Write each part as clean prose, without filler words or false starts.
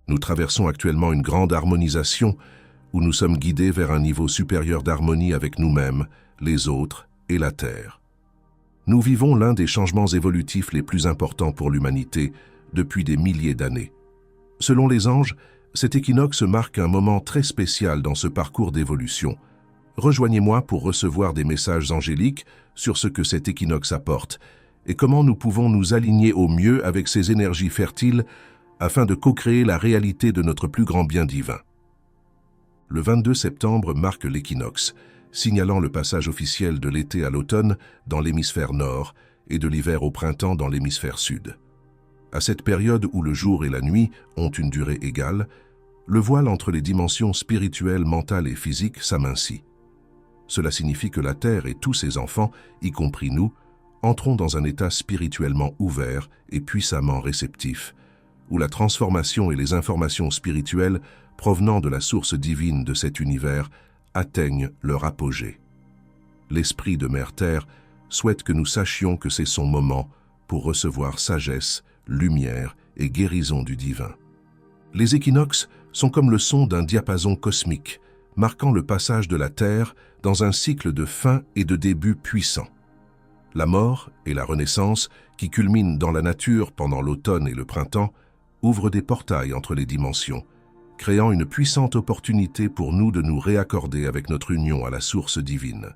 Nous traversons actuellement une grande harmonisation où nous sommes guidés vers un niveau supérieur d'harmonie avec nous-mêmes, les autres et la Terre. Nous vivons l'un des changements évolutifs les plus importants pour l'humanité depuis des milliers d'années. Selon les anges, cet équinoxe marque un moment très spécial dans ce parcours d'évolution. Rejoignez-moi pour recevoir des messages angéliques sur ce que cet équinoxe apporte et comment nous pouvons nous aligner au mieux avec ces énergies fertiles afin de co-créer la réalité de notre plus grand bien divin. Le 22 septembre marque l'équinoxe, signalant le passage officiel de l'été à l'automne dans l'hémisphère nord et de l'hiver au printemps dans l'hémisphère sud. À cette période où le jour et la nuit ont une durée égale, le voile entre les dimensions spirituelles, mentales et physiques s'amincit. Cela signifie que la Terre et tous ses enfants, y compris nous, entrons dans un état spirituellement ouvert et puissamment réceptif, où la transformation et les informations spirituelles provenant de la source divine de cet univers atteignent leur apogée. L'esprit de Mère Terre souhaite que nous sachions que c'est son moment pour recevoir sagesse, lumière et guérison du divin. Les équinoxes sont comme le son d'un diapason cosmique, marquant le passage de la Terre dans un cycle de fin et de début puissant. La mort et la renaissance, qui culminent dans la nature pendant l'automne et le printemps, ouvrent des portails entre les dimensions, créant une puissante opportunité pour nous de nous réaccorder avec notre union à la source divine.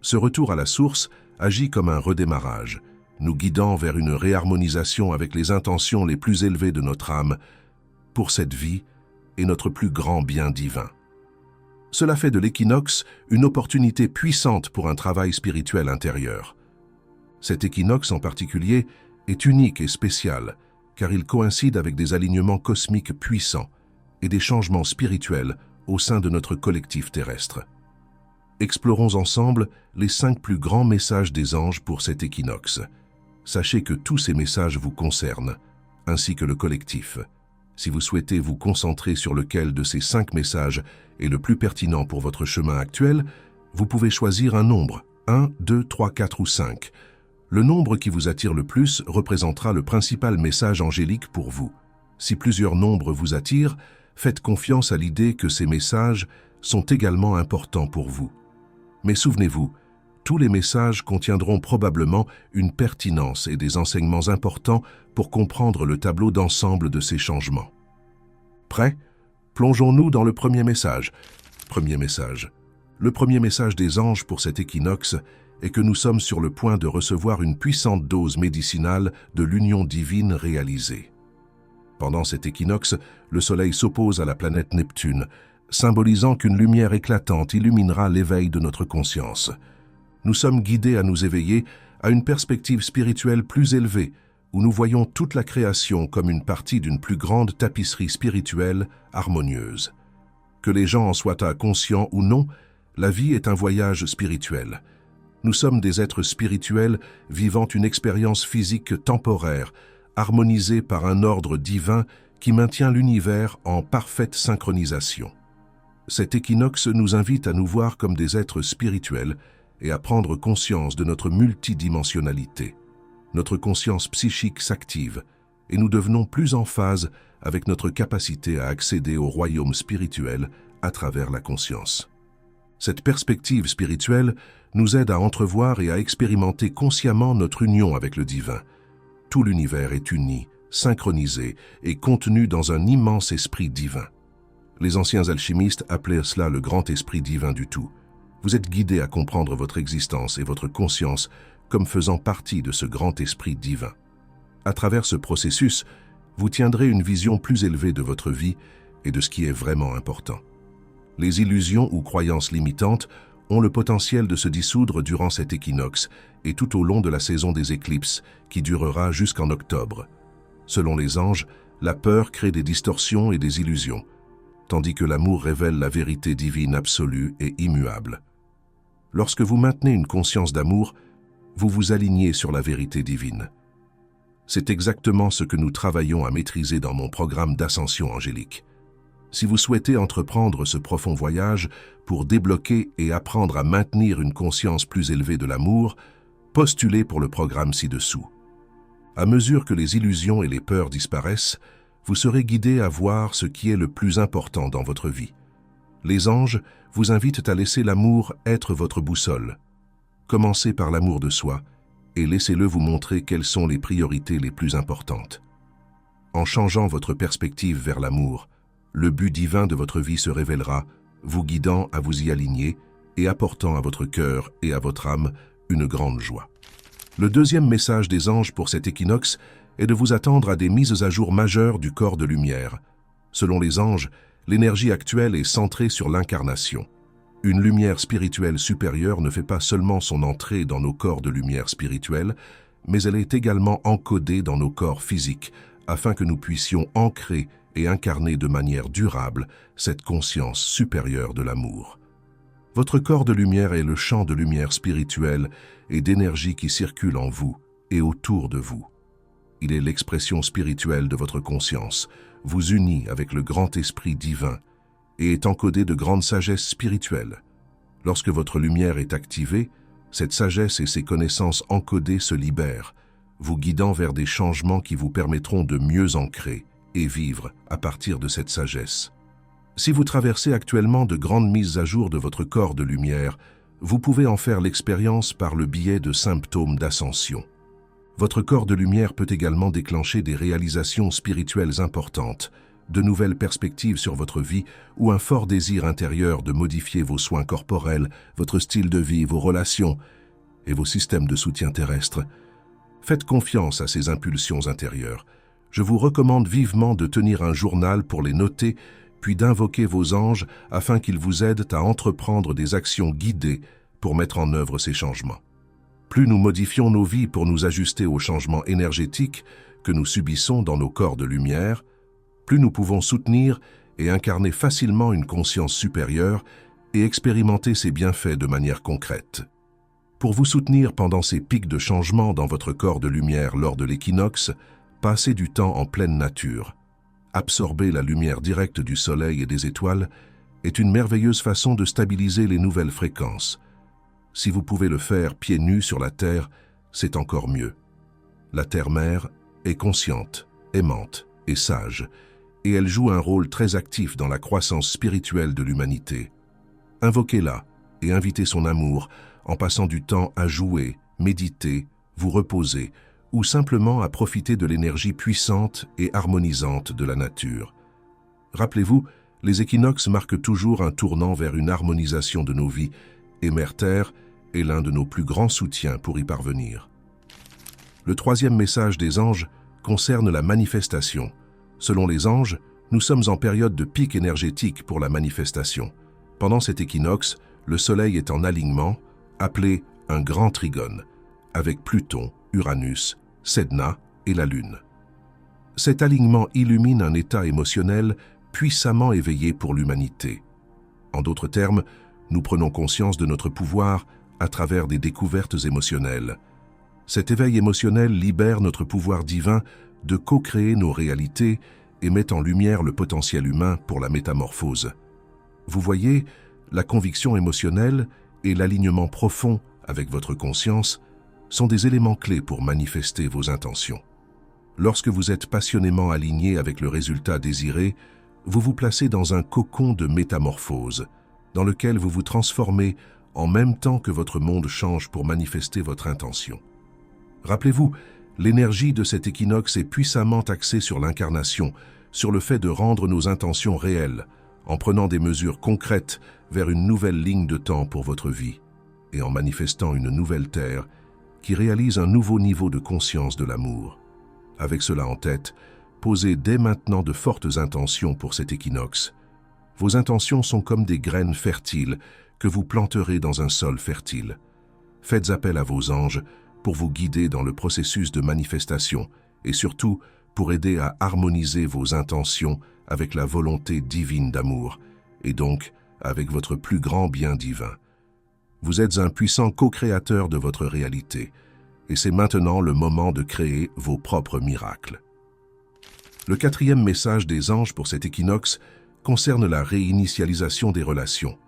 Ce retour à la source agit comme un redémarrage, nous guidant vers une réharmonisation avec les intentions les plus élevées de notre âme pour cette vie et notre plus grand bien divin. Cela fait de l'équinoxe une opportunité puissante pour un travail spirituel intérieur. Cet équinoxe en particulier est unique et spécial, car il coïncide avec des alignements cosmiques puissants et des changements spirituels au sein de notre collectif terrestre. Explorons ensemble les 5 plus grands messages des anges pour cet équinoxe. Sachez que tous ces messages vous concernent, ainsi que le collectif. Si vous souhaitez vous concentrer sur lequel de ces 5 messages est le plus pertinent pour votre chemin actuel, vous pouvez choisir un nombre, 1, 2, 3, 4 ou 5. Le nombre qui vous attire le plus représentera le principal message angélique pour vous. Si plusieurs nombres vous attirent, faites confiance à l'idée que ces messages sont également importants pour vous. Mais souvenez-vous, tous les messages contiendront probablement une pertinence et des enseignements importants pour comprendre le tableau d'ensemble de ces changements. Prêts? Plongeons-nous dans le premier message. Premier message. Le premier message des anges pour cet équinoxe est que nous sommes sur le point de recevoir une puissante dose médicinale de l'union divine réalisée. Pendant cet équinoxe, le Soleil s'oppose à la planète Neptune, symbolisant qu'une lumière éclatante illuminera l'éveil de notre conscience. Nous sommes guidés à nous éveiller à une perspective spirituelle plus élevée, où nous voyons toute la création comme une partie d'une plus grande tapisserie spirituelle harmonieuse. Que les gens en soient conscients ou non, la vie est un voyage spirituel. Nous sommes des êtres spirituels vivant une expérience physique temporaire, harmonisée par un ordre divin qui maintient l'univers en parfaite synchronisation. Cet équinoxe nous invite à nous voir comme des êtres spirituels et à prendre conscience de notre multidimensionnalité. Notre conscience psychique s'active et nous devenons plus en phase avec notre capacité à accéder au royaume spirituel à travers la conscience. Cette perspective spirituelle nous aide à entrevoir et à expérimenter consciemment notre union avec le divin. Tout l'univers est uni, synchronisé et contenu dans un immense esprit divin. Les anciens alchimistes appelaient cela le grand esprit divin du tout. Vous êtes guidés à comprendre votre existence et votre conscience comme faisant partie de ce grand esprit divin. À travers ce processus, vous tiendrez une vision plus élevée de votre vie et de ce qui est vraiment important. Les illusions ou croyances limitantes ont le potentiel de se dissoudre durant cet équinoxe et tout au long de la saison des éclipses, qui durera jusqu'en octobre. Selon les anges, la peur crée des distorsions et des illusions, tandis que l'amour révèle la vérité divine absolue et immuable. Lorsque vous maintenez une conscience d'amour, vous vous alignez sur la vérité divine. C'est exactement ce que nous travaillons à maîtriser dans mon programme d'ascension angélique. Si vous souhaitez entreprendre ce profond voyage pour débloquer et apprendre à maintenir une conscience plus élevée de l'amour, postulez pour le programme ci-dessous. À mesure que les illusions et les peurs disparaissent, vous serez guidé à voir ce qui est le plus important dans votre vie. Les anges vous invitent à laisser l'amour être votre boussole. Commencez par l'amour de soi et laissez-le vous montrer quelles sont les priorités les plus importantes. En changeant votre perspective vers l'amour, le but divin de votre vie se révélera, vous guidant à vous y aligner et apportant à votre cœur et à votre âme une grande joie. Le deuxième message des anges pour cet équinoxe est de vous attendre à des mises à jour majeures du corps de lumière. Selon les anges, l'énergie actuelle est centrée sur l'incarnation. Une lumière spirituelle supérieure ne fait pas seulement son entrée dans nos corps de lumière spirituelle, mais elle est également encodée dans nos corps physiques, afin que nous puissions ancrer et incarner de manière durable cette conscience supérieure de l'amour. Votre corps de lumière est le champ de lumière spirituelle et d'énergie qui circule en vous et autour de vous. Il est l'expression spirituelle de votre conscience, vous unit avec le grand esprit divin et est encodé de grande sagesse spirituelle. Lorsque votre lumière est activée, cette sagesse et ses connaissances encodées se libèrent, vous guidant vers des changements qui vous permettront de mieux ancrer et vivre à partir de cette sagesse. Si vous traversez actuellement de grandes mises à jour de votre corps de lumière, vous pouvez en faire l'expérience par le biais de symptômes d'ascension. Votre corps de lumière peut également déclencher des réalisations spirituelles importantes, de nouvelles perspectives sur votre vie ou un fort désir intérieur de modifier vos soins corporels, votre style de vie, vos relations et vos systèmes de soutien terrestre. Faites confiance à ces impulsions intérieures. Je vous recommande vivement de tenir un journal pour les noter, puis d'invoquer vos anges afin qu'ils vous aident à entreprendre des actions guidées pour mettre en œuvre ces changements. Plus nous modifions nos vies pour nous ajuster aux changements énergétiques que nous subissons dans nos corps de lumière, plus nous pouvons soutenir et incarner facilement une conscience supérieure et expérimenter ses bienfaits de manière concrète. Pour vous soutenir pendant ces pics de changement dans votre corps de lumière lors de l'équinoxe, passez du temps en pleine nature. Absorber la lumière directe du soleil et des étoiles est une merveilleuse façon de stabiliser les nouvelles fréquences. Si vous pouvez le faire pieds nus sur la terre, c'est encore mieux. La terre-mère est consciente, aimante et sage, et elle joue un rôle très actif dans la croissance spirituelle de l'humanité. Invoquez-la et invitez son amour en passant du temps à jouer, méditer, vous reposer ou simplement à profiter de l'énergie puissante et harmonisante de la nature. Rappelez-vous, les équinoxes marquent toujours un tournant vers une harmonisation de nos vies et Mère Terre est l'un de nos plus grands soutiens pour y parvenir. Le troisième message des anges concerne la manifestation. Selon les anges, nous sommes en période de pic énergétique pour la manifestation. Pendant cet équinoxe, le Soleil est en alignement, appelé un grand trigone, avec Pluton, Uranus, Sedna et la Lune. Cet alignement illumine un état émotionnel puissamment éveillé pour l'humanité. En d'autres termes, nous prenons conscience de notre pouvoir à travers des découvertes émotionnelles. Cet éveil émotionnel libère notre pouvoir divin de co-créer nos réalités et met en lumière le potentiel humain pour la métamorphose. Vous voyez, la conviction émotionnelle et l'alignement profond avec votre conscience sont des éléments clés pour manifester vos intentions. Lorsque vous êtes passionnément aligné avec le résultat désiré, vous vous placez dans un cocon de métamorphose, dans lequel vous vous transformez en même temps que votre monde change pour manifester votre intention. Rappelez-vous, l'énergie de cet équinoxe est puissamment axée sur l'incarnation, sur le fait de rendre nos intentions réelles, en prenant des mesures concrètes vers une nouvelle ligne de temps pour votre vie, et en manifestant une nouvelle terre qui réalise un nouveau niveau de conscience de l'amour. Avec cela en tête, posez dès maintenant de fortes intentions pour cet équinoxe. Vos intentions sont comme des graines fertiles que vous planterez dans un sol fertile. Faites appel à vos anges pour vous guider dans le processus de manifestation et surtout pour aider à harmoniser vos intentions avec la volonté divine d'amour et donc avec votre plus grand bien divin. Vous êtes un puissant co-créateur de votre réalité et c'est maintenant le moment de créer vos propres miracles. Le quatrième message des anges pour cet équinoxe concerne la réinitialisation des relations.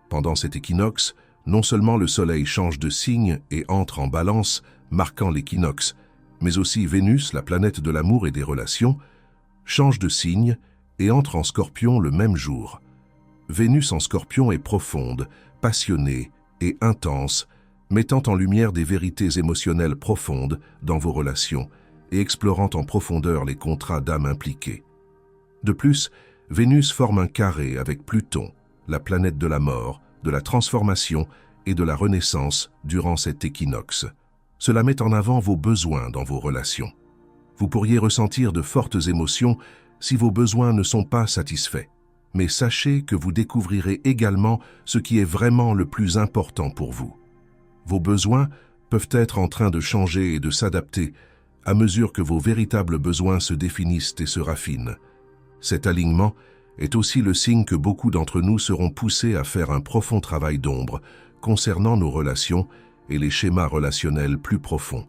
Pendant cet équinoxe, non seulement le Soleil change de signe et entre en balance, marquant l'équinoxe, mais aussi Vénus, la planète de l'amour et des relations, change de signe et entre en Scorpion le même jour. Vénus en Scorpion est profonde, passionnée et intense, mettant en lumière des vérités émotionnelles profondes dans vos relations et explorant en profondeur les contrats d'âme impliqués. De plus, Vénus forme un carré avec Pluton, la planète de la mort, de la transformation et de la renaissance durant cet équinoxe. Cela met en avant vos besoins dans vos relations. Vous pourriez ressentir de fortes émotions si vos besoins ne sont pas satisfaits. Mais sachez que vous découvrirez également ce qui est vraiment le plus important pour vous. Vos besoins peuvent être en train de changer et de s'adapter à mesure que vos véritables besoins se définissent et se raffinent. Cet alignement est aussi le signe que beaucoup d'entre nous seront poussés à faire un profond travail d'ombre concernant nos relations et les schémas relationnels plus profonds.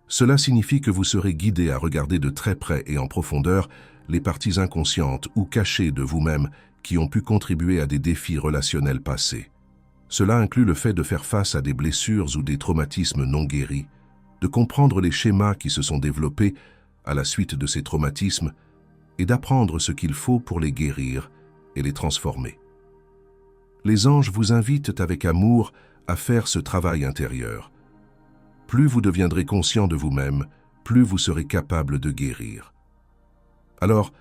Cela signifie que vous serez guidé à regarder de très près et en profondeur les parties inconscientes ou cachées de vous-même qui ont pu contribuer à des défis relationnels passés. Cela inclut le fait de faire face à des blessures ou des traumatismes non guéris, de comprendre les schémas qui se sont développés à la suite de ces traumatismes et d'apprendre ce qu'il faut pour les guérir et les transformer. Les anges vous invitent avec amour à faire ce travail intérieur. Plus vous deviendrez conscient de vous-même, plus vous serez capable de guérir. Alors,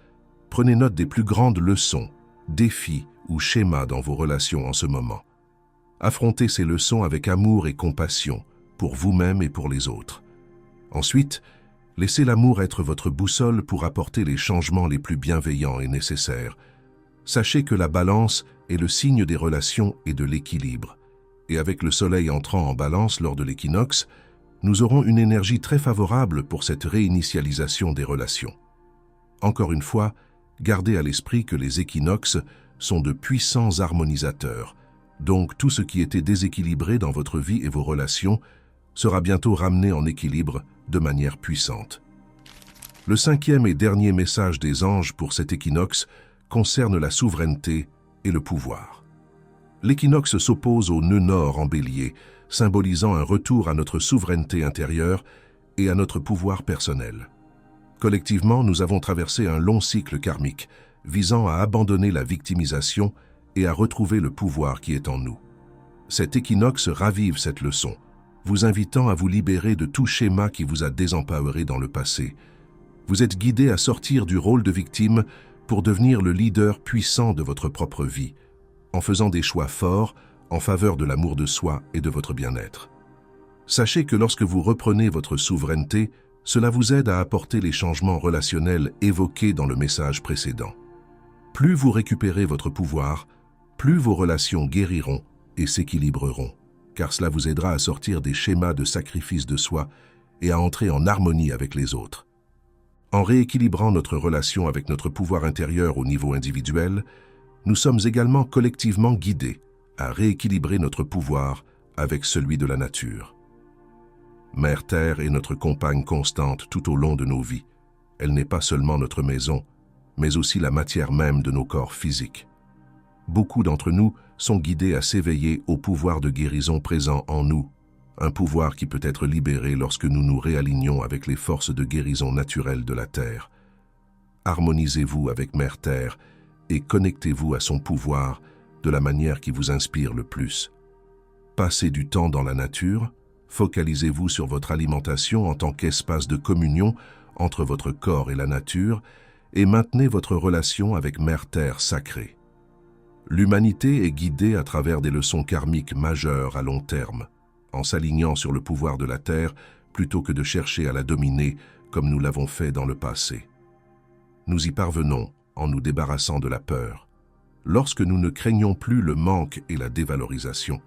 prenez note des plus grandes leçons, défis ou schémas dans vos relations en ce moment. Affrontez ces leçons avec amour et compassion, pour vous-même et pour les autres. Ensuite, laissez l'amour être votre boussole pour apporter les changements les plus bienveillants et nécessaires. Sachez que la balance est le signe des relations et de l'équilibre. Et avec le soleil entrant en balance lors de l'équinoxe, nous aurons une énergie très favorable pour cette réinitialisation des relations. Encore une fois, gardez à l'esprit que les équinoxes sont de puissants harmonisateurs, donc tout ce qui était déséquilibré dans votre vie et vos relations sera bientôt ramené en équilibre de manière puissante. Le cinquième et dernier message des anges pour cet équinoxe concerne la souveraineté et le pouvoir. L'équinoxe s'oppose au nœud nord en Bélier, symbolisant un retour à notre souveraineté intérieure et à notre pouvoir personnel. Collectivement, nous avons traversé un long cycle karmique, visant à abandonner la victimisation et à retrouver le pouvoir qui est en nous. Cet équinoxe ravive cette leçon, vous invitant à vous libérer de tout schéma qui vous a désemparé dans le passé. Vous êtes guidé à sortir du rôle de victime pour devenir le leader puissant de votre propre vie, en faisant des choix forts en faveur de l'amour de soi et de votre bien-être. Sachez que lorsque vous reprenez votre souveraineté, cela vous aide à apporter les changements relationnels évoqués dans le message précédent. Plus vous récupérez votre pouvoir, plus vos relations guériront et s'équilibreront, car cela vous aidera à sortir des schémas de sacrifice de soi et à entrer en harmonie avec les autres. En rééquilibrant notre relation avec notre pouvoir intérieur au niveau individuel, nous sommes également collectivement guidés à rééquilibrer notre pouvoir avec celui de la nature. Mère Terre est notre compagne constante tout au long de nos vies. Elle n'est pas seulement notre maison, mais aussi la matière même de nos corps physiques. Beaucoup d'entre nous sont guidés à s'éveiller au pouvoir de guérison présent en nous, un pouvoir qui peut être libéré lorsque nous nous réalignons avec les forces de guérison naturelles de la Terre. Harmonisez-vous avec Mère Terre et connectez-vous à son pouvoir de la manière qui vous inspire le plus. Passez du temps dans la nature, focalisez-vous sur votre alimentation en tant qu'espace de communion entre votre corps et la nature et maintenez votre relation avec Mère Terre sacrée. L'humanité est guidée à travers des leçons karmiques majeures à long terme, en s'alignant sur le pouvoir de la Terre plutôt que de chercher à la dominer comme nous l'avons fait dans le passé. Nous y parvenons en nous débarrassant de la peur. Lorsque nous ne craignons plus le manque et la dévalorisation,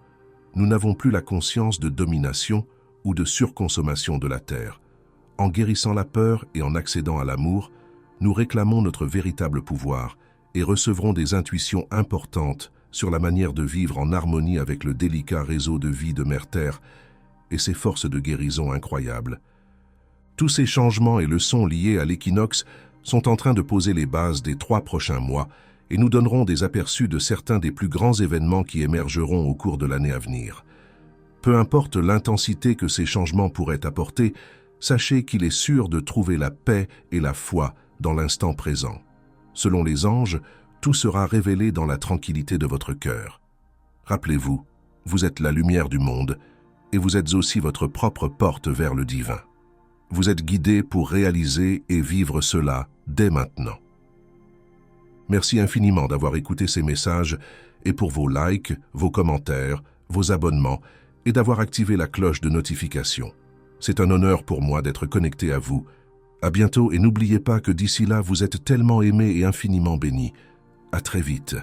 nous n'avons plus la conscience de domination ou de surconsommation de la Terre. En guérissant la peur et en accédant à l'amour, nous réclamons notre véritable pouvoir et recevrons des intuitions importantes sur la manière de vivre en harmonie avec le délicat réseau de vie de Mère Terre et ses forces de guérison incroyables. Tous ces changements et leçons liés à l'équinoxe sont en train de poser les bases des 3 prochains mois et nous donnerons des aperçus de certains des plus grands événements qui émergeront au cours de l'année à venir. Peu importe l'intensité que ces changements pourraient apporter, sachez qu'il est sûr de trouver la paix et la foi dans l'instant présent. Selon les anges, tout sera révélé dans la tranquillité de votre cœur. Rappelez-vous, vous êtes la lumière du monde et vous êtes aussi votre propre porte vers le divin. Vous êtes guidé pour réaliser et vivre cela dès maintenant. Merci infiniment d'avoir écouté ces messages et pour vos likes, vos commentaires, vos abonnements et d'avoir activé la cloche de notification. C'est un honneur pour moi d'être connecté à vous. À bientôt et n'oubliez pas que d'ici là, vous êtes tellement aimés et infiniment bénis. À très vite.